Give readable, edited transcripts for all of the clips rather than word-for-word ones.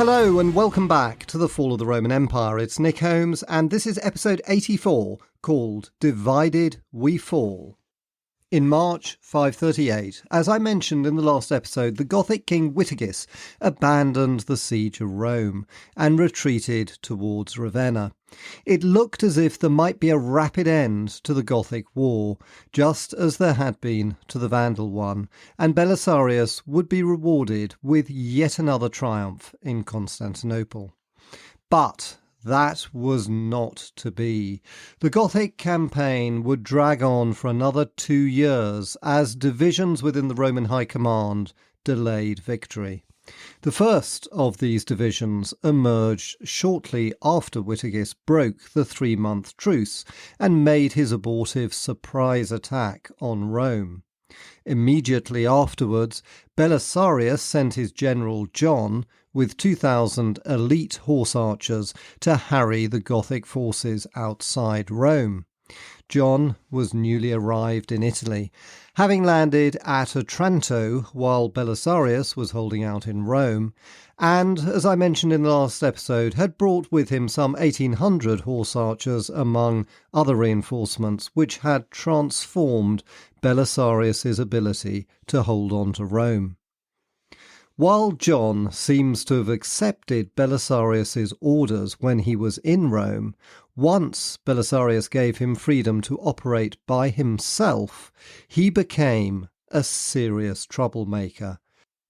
Hello and welcome back to The Fall of the Roman Empire. It's Nick Holmes and this is episode 84 called Divided We Fall. In March 538, as I mentioned in the last episode, the Gothic king Witigis abandoned the siege of Rome and retreated towards Ravenna. It looked as if there might be a rapid end to the Gothic war, just as there had been to the Vandal one, and Belisarius would be rewarded with yet another triumph in Constantinople. But that was not to be. The Gothic campaign would drag on for another 2 years as divisions within the Roman High Command delayed victory. The first of these divisions emerged shortly after Witigis broke the 3-month truce and made his abortive surprise attack on Rome. Immediately afterwards, Belisarius sent his general John with 2,000 elite horse archers to harry the Gothic forces outside Rome. John was newly arrived in Italy, having landed at Otranto while Belisarius was holding out in Rome, and, as I mentioned in the last episode, had brought with him some 1,800 horse archers among other reinforcements which had transformed Belisarius's ability to hold on to Rome. While John seems to have accepted Belisarius's orders when he was in Rome, once Belisarius gave him freedom to operate by himself, he became a serious troublemaker.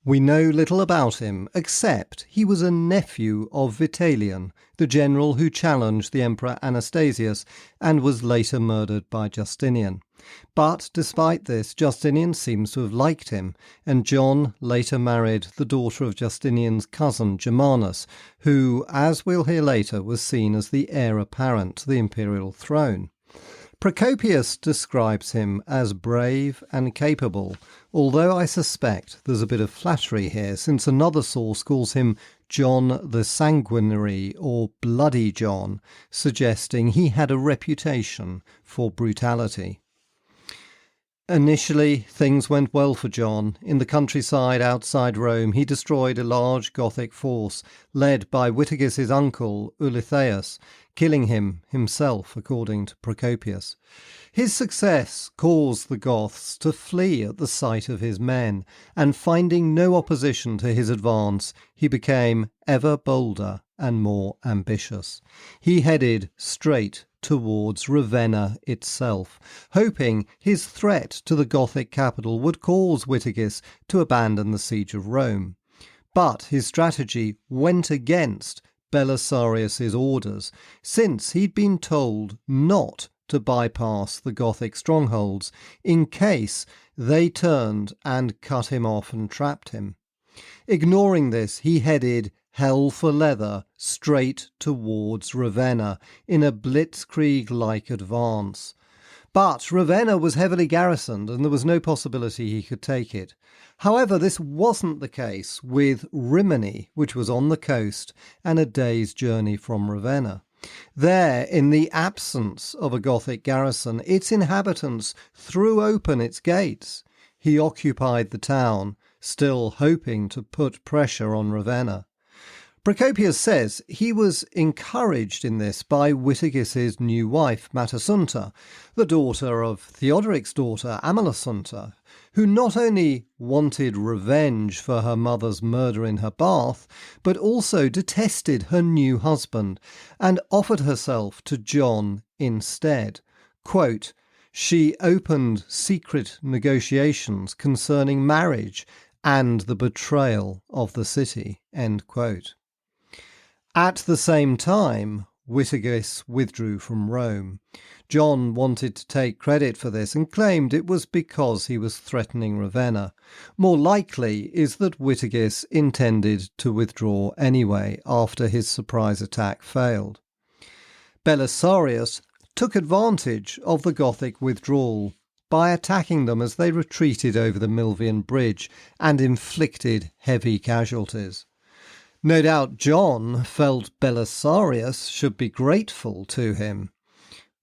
We know little about him, except he was a nephew of Vitalian, the general who challenged the Emperor Anastasius and was later murdered by Justinian. But despite this, Justinian seems to have liked him, and John later married the daughter of Justinian's cousin Germanus, who, as we'll hear later, was seen as the heir apparent to the imperial throne. Procopius describes him as brave and capable, although I suspect there's a bit of flattery here, since another source calls him John the Sanguinary or Bloody John, suggesting he had a reputation for brutality. Initially, things went well for John. In the countryside outside Rome, he destroyed a large Gothic force led by Witigis's uncle, Ulithaeus, killing him himself, according to Procopius. His success caused the Goths to flee at the sight of his men, and finding no opposition to his advance, he became ever bolder and more ambitious. He headed straight towards Ravenna itself, hoping his threat to the Gothic capital would cause Witigis to abandon the siege of Rome. But his strategy went against Belisarius's orders, since he'd been told not to bypass the Gothic strongholds in case they turned and cut him off and trapped him. Ignoring this, he headed hell for leather straight towards Ravenna in a blitzkrieg-like advance. But Ravenna was heavily garrisoned and there was no possibility he could take it. However, this wasn't the case with Rimini, which was on the coast and a day's journey from Ravenna. There, in the absence of a Gothic garrison, its inhabitants threw open its gates. He occupied the town, still hoping to put pressure on Ravenna. Procopius says he was encouraged in this by Witigis's new wife, Matasunta, the daughter of Theodoric's daughter, Amalasuntha, who not only wanted revenge for her mother's murder in her bath, but also detested her new husband and offered herself to John instead. Quote, "She opened secret negotiations concerning marriage and the betrayal of the city." End quote. At the same time, Witigis withdrew from Rome. John wanted to take credit for this and claimed it was because he was threatening Ravenna. More likely is that Witigis intended to withdraw anyway after his surprise attack failed. Belisarius took advantage of the Gothic withdrawal by attacking them as they retreated over the Milvian Bridge and inflicted heavy casualties. No doubt John felt Belisarius should be grateful to him,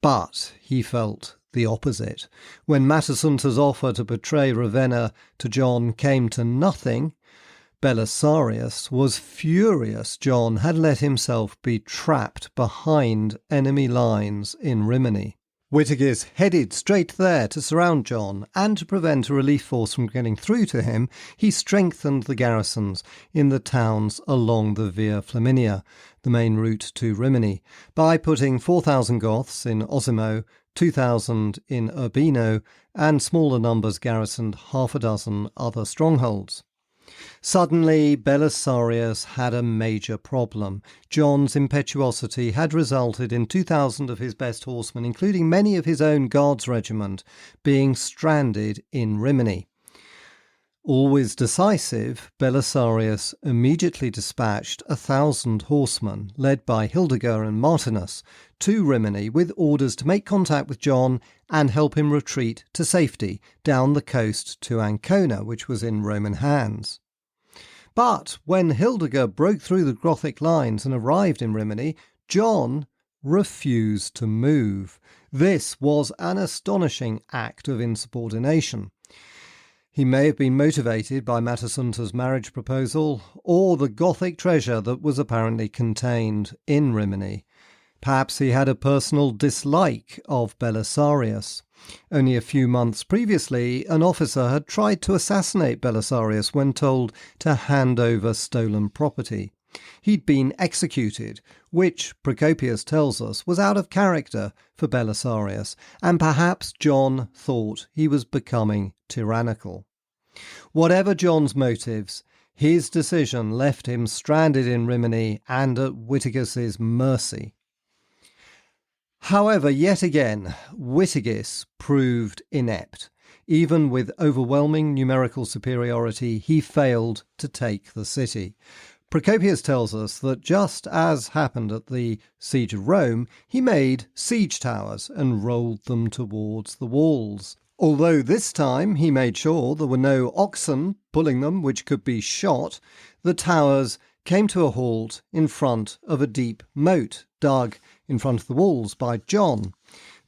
but he felt the opposite. When Matasunta's offer to betray Ravenna to John came to nothing, Belisarius was furious John had let himself be trapped behind enemy lines in Rimini. Witigis headed straight there to surround John, and to prevent a relief force from getting through to him, he strengthened the garrisons in the towns along the Via Flaminia, the main route to Rimini, by putting 4,000 Goths in Osimo, 2,000 in Urbino, and smaller numbers garrisoned half a dozen other strongholds. Suddenly, Belisarius had a major problem. John's impetuosity had resulted in 2,000 of his best horsemen, including many of his own guards regiment, being stranded in Rimini. Always decisive, Belisarius immediately dispatched 1,000 horsemen, led by Hildegar and Martinus, to Rimini with orders to make contact with John and help him retreat to safety down the coast to Ancona, which was in Roman hands. But when Hildegar broke through the Gothic lines and arrived in Rimini, John refused to move. This was an astonishing act of insubordination. He may have been motivated by Matasunta's marriage proposal or the Gothic treasure that was apparently contained in Rimini. Perhaps he had a personal dislike of Belisarius. Only a few months previously, an officer had tried to assassinate Belisarius when told to hand over stolen property. He'd been executed, which, Procopius tells us, was out of character for Belisarius, and perhaps John thought he was becoming tyrannical. Whatever John's motives, his decision left him stranded in Rimini and at Witigis's mercy. However, yet again, Witigis proved inept. Even with overwhelming numerical superiority, he failed to take the city. Procopius tells us that just as happened at the siege of Rome, he made siege towers and rolled them towards the walls. Although this time he made sure there were no oxen pulling them which could be shot, the towers came to a halt in front of a deep moat dug in front of the walls by John.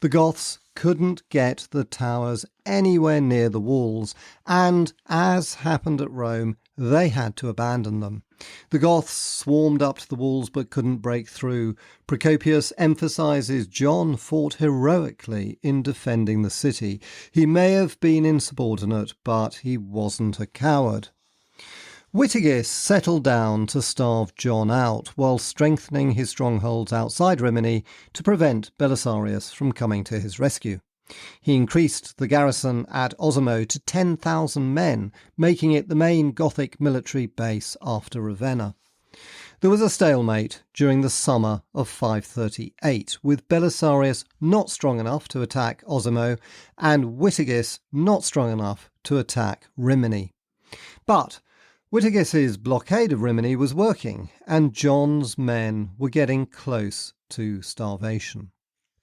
The Goths couldn't get the towers anywhere near the walls, and, as happened at Rome, they had to abandon them. The Goths swarmed up to the walls but couldn't break through. Procopius emphasises John fought heroically in defending the city. He may have been insubordinate, but he wasn't a coward. Witigis settled down to starve John out while strengthening his strongholds outside Rimini to prevent Belisarius from coming to his rescue. He increased the garrison at Osimo to 10,000 men, making it the main Gothic military base after Ravenna. There was a stalemate during the summer of 538, with Belisarius not strong enough to attack Osimo and Witigis not strong enough to attack Rimini. But Witigis's blockade of Rimini was working, and John's men were getting close to starvation.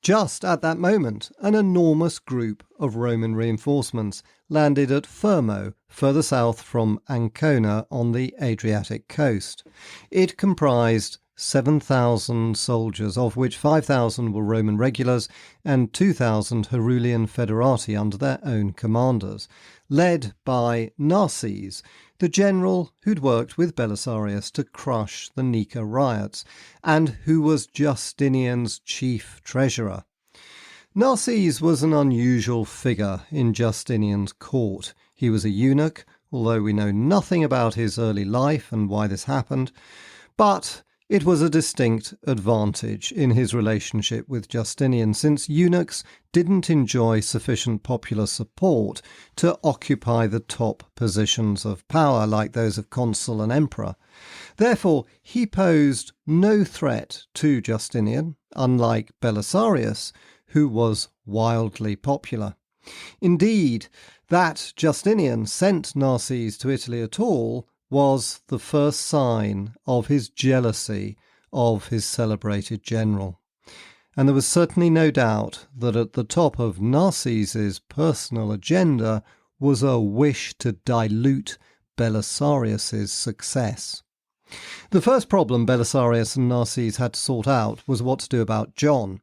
Just at that moment, an enormous group of Roman reinforcements landed at Fermo, further south from Ancona on the Adriatic coast. It comprised 7,000 soldiers, of which 5,000 were Roman regulars and 2,000 Herulian federati under their own commanders, led by Narses, the general who'd worked with Belisarius to crush the Nika riots, and who was Justinian's chief treasurer. Narses was an unusual figure in Justinian's court. He was a eunuch, although we know nothing about his early life and why this happened, but it was a distinct advantage in his relationship with Justinian, since eunuchs didn't enjoy sufficient popular support to occupy the top positions of power like those of consul and emperor. Therefore, he posed no threat to Justinian, unlike Belisarius, who was wildly popular. Indeed, that Justinian sent Narses to Italy at all was the first sign of his jealousy of his celebrated general. And there was certainly no doubt that at the top of Narses' personal agenda was a wish to dilute Belisarius' success. The first problem Belisarius and Narses had to sort out was what to do about John.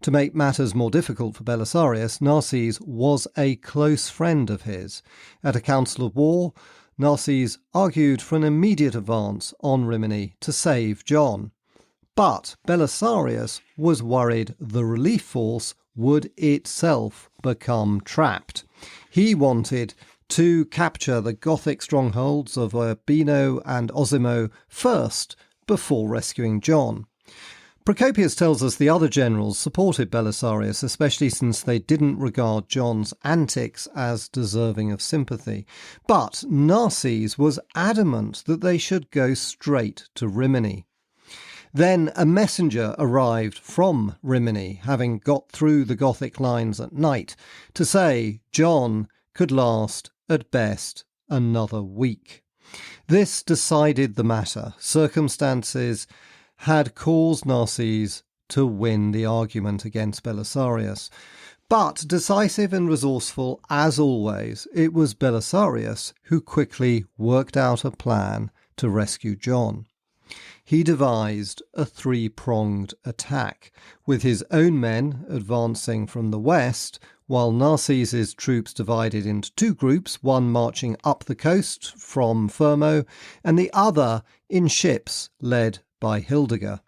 To make matters more difficult for Belisarius, Narses was a close friend of his. At a council of war, Narses argued for an immediate advance on Rimini to save John. But Belisarius was worried the relief force would itself become trapped. He wanted to capture the Gothic strongholds of Urbino and Osimo first before rescuing John. Procopius tells us the other generals supported Belisarius, especially since they didn't regard John's antics as deserving of sympathy. But Narses was adamant that they should go straight to Rimini. Then a messenger arrived from Rimini, having got through the Gothic lines at night, to say John could last, at best, another week. This decided the matter. Circumstances had caused Narses to win the argument against Belisarius. But decisive and resourceful as always, it was Belisarius who quickly worked out a plan to rescue John. He devised a three-pronged attack, with his own men advancing from the west, while Narses' troops divided into two groups, one marching up the coast from Fermo, and the other in ships led by Hildegard.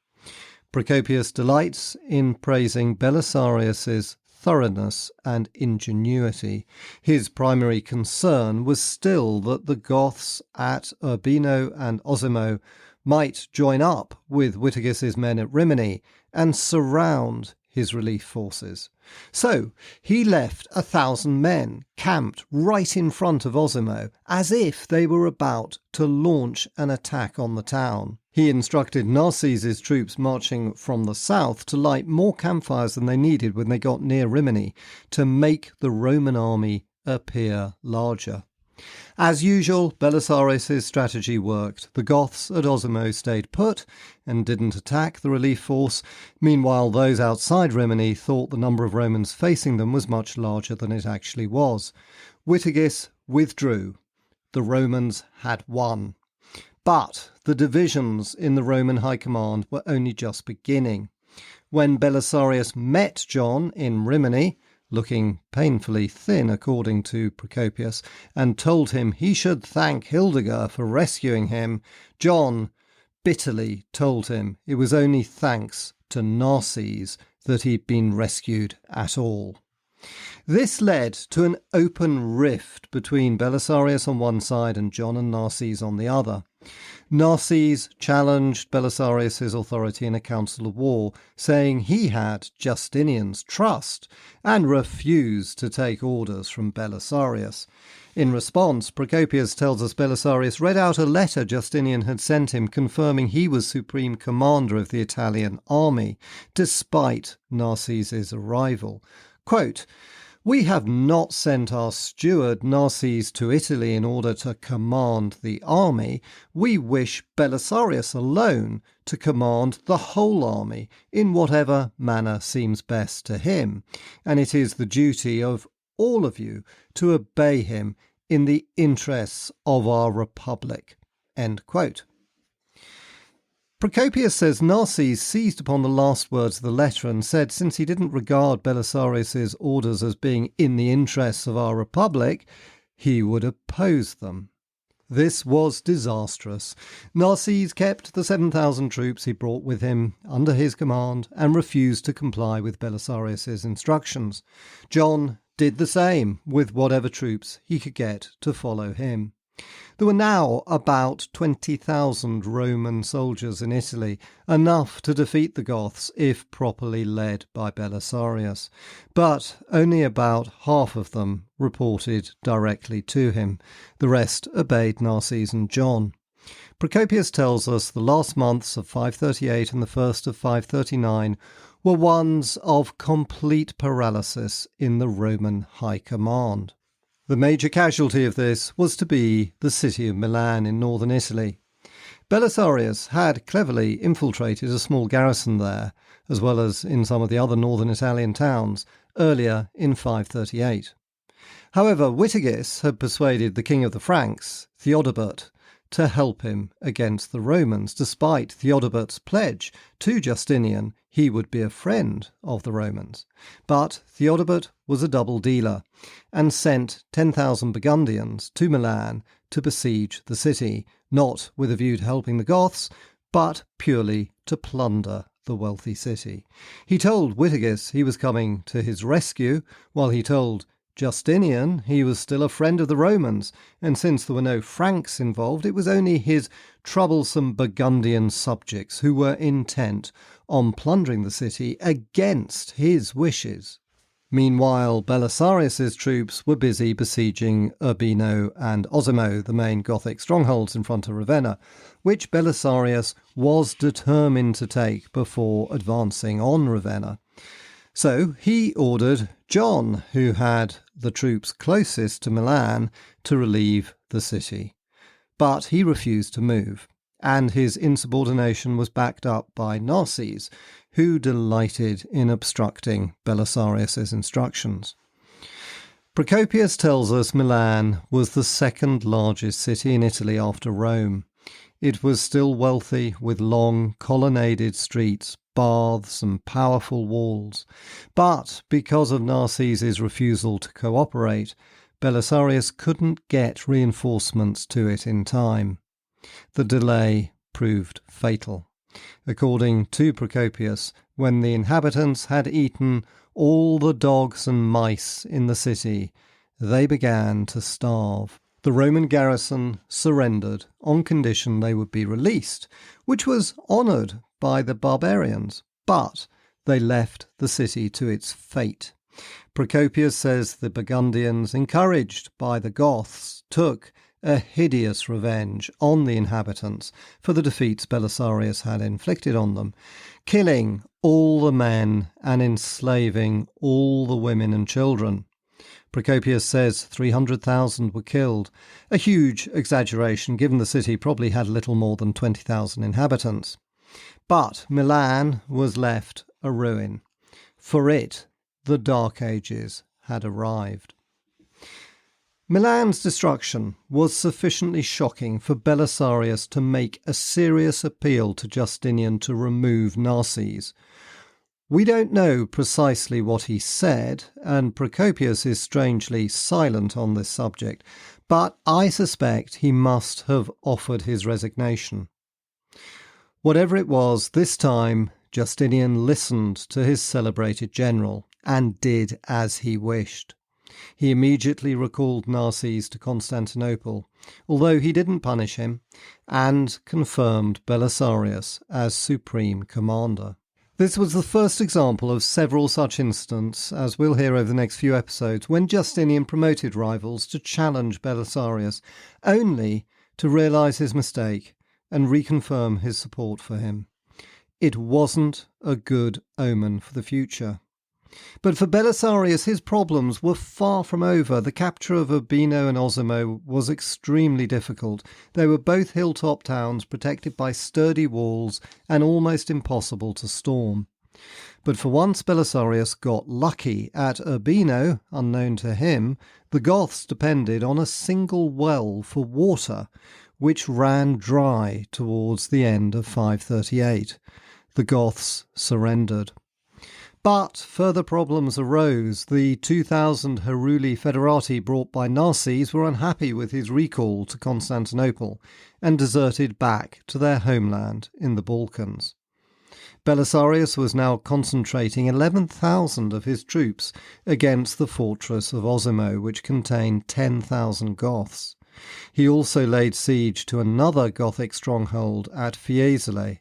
Procopius delights in praising Belisarius' thoroughness and ingenuity. His primary concern was still that the Goths at Urbino and Osimo might join up with Witigis's men at Rimini and surround his relief forces. So he left 1,000 men camped right in front of Osimo, as if they were about to launch an attack on the town. He instructed Narses' troops marching from the south to light more campfires than they needed when they got near Rimini, to make the Roman army appear larger. As usual, Belisarius' strategy worked. The Goths at Osimo stayed put and didn't attack the relief force. Meanwhile, those outside Rimini thought the number of Romans facing them was much larger than it actually was. Witigis withdrew. The Romans had won. But the divisions in the Roman high command were only just beginning. When Belisarius met John in Rimini, looking painfully thin according to Procopius, and told him he should thank Hildegard for rescuing him, John bitterly told him it was only thanks to Narses that he'd been rescued at all. This led to an open rift between Belisarius on one side and John and Narses on the other. Narses challenged Belisarius' authority in a council of war, saying he had Justinian's trust and refused to take orders from Belisarius. In response, Procopius tells us Belisarius read out a letter Justinian had sent him confirming he was supreme commander of the Italian army, despite Narses' arrival. Quote, "We have not sent our steward Narses to Italy in order to command the army. We wish Belisarius alone to command the whole army in whatever manner seems best to him, and it is the duty of all of you to obey him in the interests of our republic." End quote. Procopius says Narses seized upon the last words of the letter and said since he didn't regard Belisarius' orders as being in the interests of our republic, he would oppose them. This was disastrous. Narses kept the 7,000 troops he brought with him under his command and refused to comply with Belisarius' instructions. John did the same with whatever troops he could get to follow him. There were now about 20,000 Roman soldiers in Italy, enough to defeat the Goths if properly led by Belisarius, but only about half of them reported directly to him. The rest obeyed Narses and John. Procopius tells us the last months of 538 and the first of 539 were ones of complete paralysis in the Roman high command. The major casualty of this was to be the city of Milan in northern Italy. Belisarius had cleverly infiltrated a small garrison there, as well as in some of the other northern Italian towns, earlier in 538. However, Witigis had persuaded the king of the Franks, Theodebert, to help him against the Romans, despite Theodobert's pledge to Justinian he would be a friend of the Romans. But Theodobert was a double dealer and sent 10,000 Burgundians to Milan to besiege the city, not with a view to helping the Goths, but purely to plunder the wealthy city. He told Witigis he was coming to his rescue, while he told Justinian he was still a friend of the Romans, and since there were no Franks involved, it was only his troublesome Burgundian subjects who were intent on plundering the city against his wishes. Meanwhile, Belisarius' troops were busy besieging Urbino and Osimo, the main Gothic strongholds in front of Ravenna, which Belisarius was determined to take before advancing on Ravenna. So he ordered John, who had the troops closest to Milan, to relieve the city. But he refused to move, and his insubordination was backed up by Narses, who delighted in obstructing Belisarius' instructions. Procopius tells us Milan was the second largest city in Italy after Rome. It was still wealthy, with long colonnaded streets, baths and powerful walls. But because of Narses' refusal to cooperate, Belisarius couldn't get reinforcements to it in time. The delay proved fatal. According to Procopius, when the inhabitants had eaten all the dogs and mice in the city, they began to starve. The Roman garrison surrendered on condition they would be released, which was honoured by the barbarians, but they left the city to its fate. Procopius says the Burgundians, encouraged by the Goths, took a hideous revenge on the inhabitants for the defeats Belisarius had inflicted on them, killing all the men and enslaving all the women and children. Procopius says 300,000 were killed, a huge exaggeration given the city probably had little more than 20,000 inhabitants. But Milan was left a ruin. For it, the Dark Ages had arrived. Milan's destruction was sufficiently shocking for Belisarius to make a serious appeal to Justinian to remove Narses. We don't know precisely what he said, and Procopius is strangely silent on this subject, but I suspect he must have offered his resignation. Whatever it was, this time Justinian listened to his celebrated general and did as he wished. He immediately recalled Narses to Constantinople, although he didn't punish him, and confirmed Belisarius as supreme commander. This was the first example of several such incidents, as we'll hear over the next few episodes, when Justinian promoted rivals to challenge Belisarius, only to realise his mistake and reconfirm his support for him. It wasn't a good omen for the future. But for Belisarius, his problems were far from over. The capture of Urbino and Osimo was extremely difficult. They were both hilltop towns protected by sturdy walls and almost impossible to storm. But for once Belisarius got lucky. At Urbino, unknown to him, the Goths depended on a single well for water, which ran dry towards the end of 538. The Goths surrendered. But further problems arose. The 2,000 Heruli Federati brought by Narses were unhappy with his recall to Constantinople and deserted back to their homeland in the Balkans. Belisarius was now concentrating 11,000 of his troops against the fortress of Osimo, which contained 10,000 Goths. He also laid siege to another Gothic stronghold at Fiesole.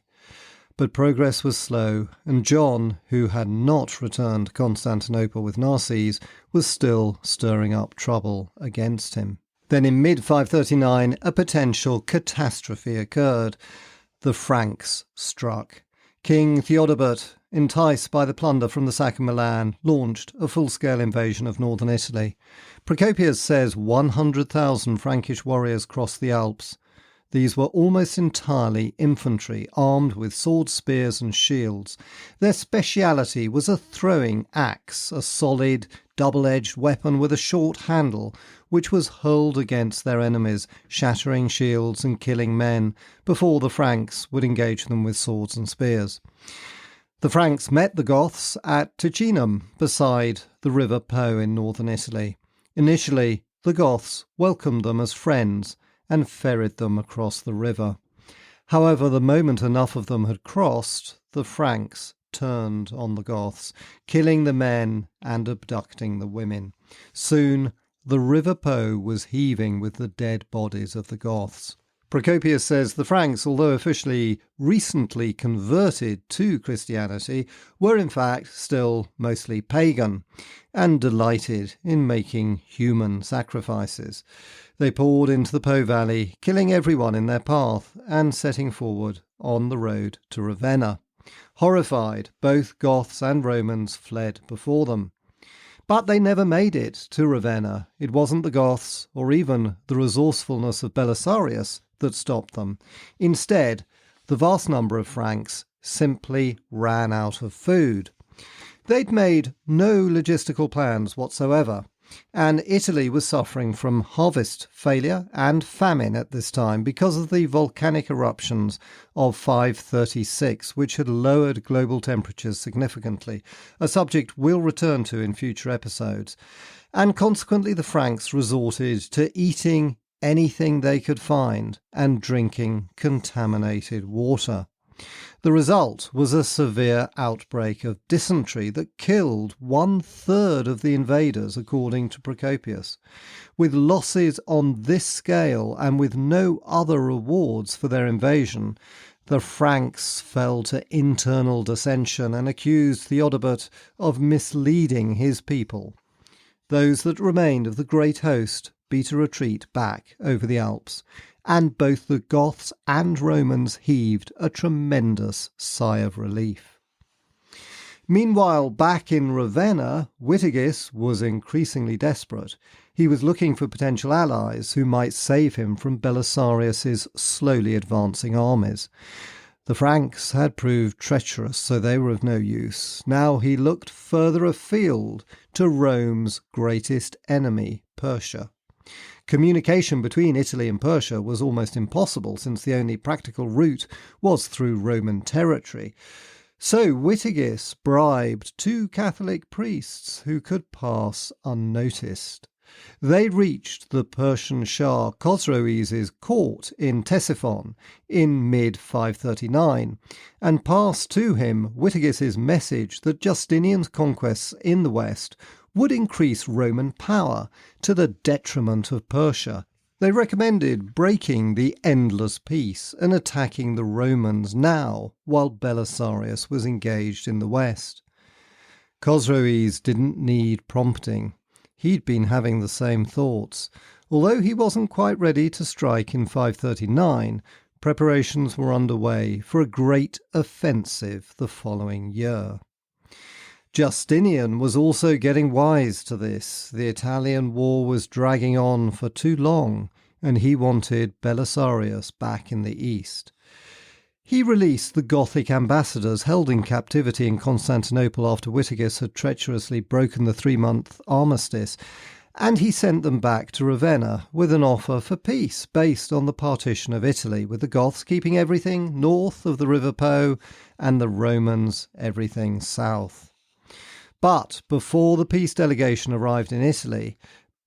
But progress was slow, and John, who had not returned to Constantinople with Narses, was still stirring up trouble against him. Then in mid-539, a potential catastrophe occurred. The Franks struck. King Theodobert, enticed by the plunder from the sack of Milan, launched a full-scale invasion of northern Italy. Procopius says 100,000 Frankish warriors crossed the Alps. These were almost entirely infantry, armed with swords, spears and shields. Their speciality was a throwing axe, a solid, double-edged weapon with a short handle, which was hurled against their enemies, shattering shields and killing men, before the Franks would engage them with swords and spears. The Franks met the Goths at Ticinum, beside the river Po in northern Italy. Initially, the Goths welcomed them as friends and ferried them across the river. However, the moment enough of them had crossed, the Franks turned on the Goths, killing the men and abducting the women. Soon, the river Po was heaving with the dead bodies of the Goths. Procopius says the Franks, although officially recently converted to Christianity, were in fact still mostly pagan and delighted in making human sacrifices. They poured into the Po Valley, killing everyone in their path and setting forward on the road to Ravenna. Horrified, both Goths and Romans fled before them. But they never made it to Ravenna. It wasn't the Goths or even the resourcefulness of Belisarius that stopped them. Instead, the vast number of Franks simply ran out of food. They'd made no logistical plans whatsoever, and Italy was suffering from harvest failure and famine at this time because of the volcanic eruptions of 536, which had lowered global temperatures significantly, a subject we'll return to in future episodes. And consequently, the Franks resorted to eating anything they could find and drinking contaminated water. The result was a severe outbreak of dysentery that killed 1/3 of the invaders, according to Procopius. With losses on this scale and with no other rewards for their invasion, the Franks fell to internal dissension and accused Theodebert of misleading his people. Those that remained of the great host beat a retreat back over the Alps, and both the Goths and Romans heaved a tremendous sigh of relief. Meanwhile, back in Ravenna, Witigis was increasingly desperate. He was looking for potential allies who might save him from Belisarius's slowly advancing armies. The Franks had proved treacherous, so they were of no use. Now he looked further afield to Rome's greatest enemy, Persia. Communication between Italy and Persia was almost impossible, since the only practical route was through Roman territory. So Witigis bribed 2 Catholic priests who could pass unnoticed. They reached the Persian Shah Khosroes' court in Ctesiphon in mid-539 and passed to him Witigis' message that Justinian's conquests in the west would increase Roman power to the detriment of Persia. They recommended breaking the endless peace and attacking the Romans now, while Belisarius was engaged in the west. Khosroes didn't need prompting. He'd been having the same thoughts. Although he wasn't quite ready to strike in 539, preparations were underway for a great offensive the following year. Justinian was also getting wise to this. The Italian war was dragging on for too long, and he wanted Belisarius back in the east. He released the Gothic ambassadors held in captivity in Constantinople after Witigis had treacherously broken the 3-month armistice, and he sent them back to Ravenna with an offer for peace based on the partition of Italy, with the Goths keeping everything north of the River Po and the Romans everything south. But before the peace delegation arrived in Italy,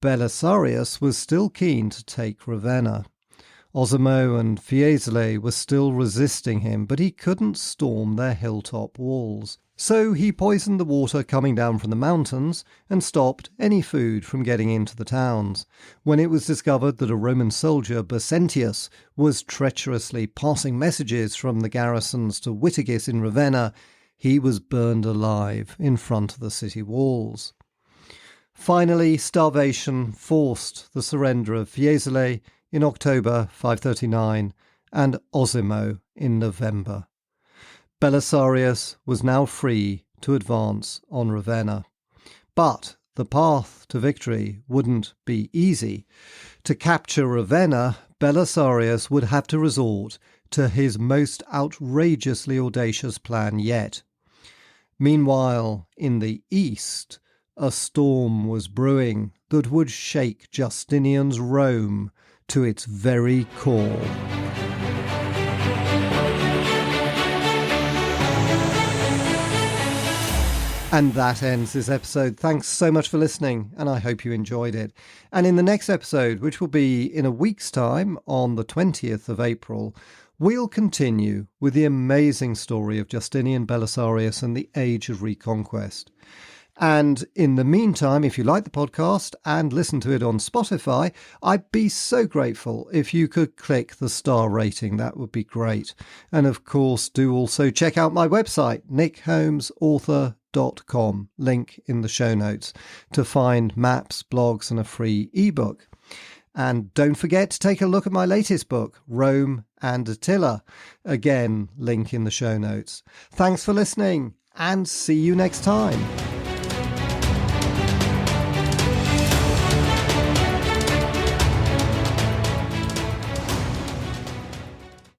Belisarius was still keen to take Ravenna. Osimo and Fiesole were still resisting him, but he couldn't storm their hilltop walls. So he poisoned the water coming down from the mountains and stopped any food from getting into the towns. When it was discovered that a Roman soldier, Belisarius, was treacherously passing messages from the garrisons to Witigis in Ravenna, he was burned alive in front of the city walls. Finally, starvation forced the surrender of Fiesole in October 539 and Osimo in November. Belisarius was now free to advance on Ravenna. But the path to victory wouldn't be easy. To capture Ravenna, Belisarius would have to resort to his most outrageously audacious plan yet. Meanwhile, in the east, a storm was brewing that would shake Justinian's Rome to its very core. And that ends this episode. Thanks so much for listening, and I hope you enjoyed it. And in the next episode, which will be in a week's time, on the 20th of April, we'll continue with the amazing story of Justinian Belisarius and the Age of Reconquest. And in the meantime, if you like the podcast and listen to it on Spotify, I'd be so grateful if you could click the star rating. That would be great. And of course, do also check out my website, nickholmesauthor.com, link in the show notes, to find maps, blogs and a free ebook. And don't forget to take a look at my latest book, Rome and Attila. Again, link in the show notes. Thanks for listening and see you next time.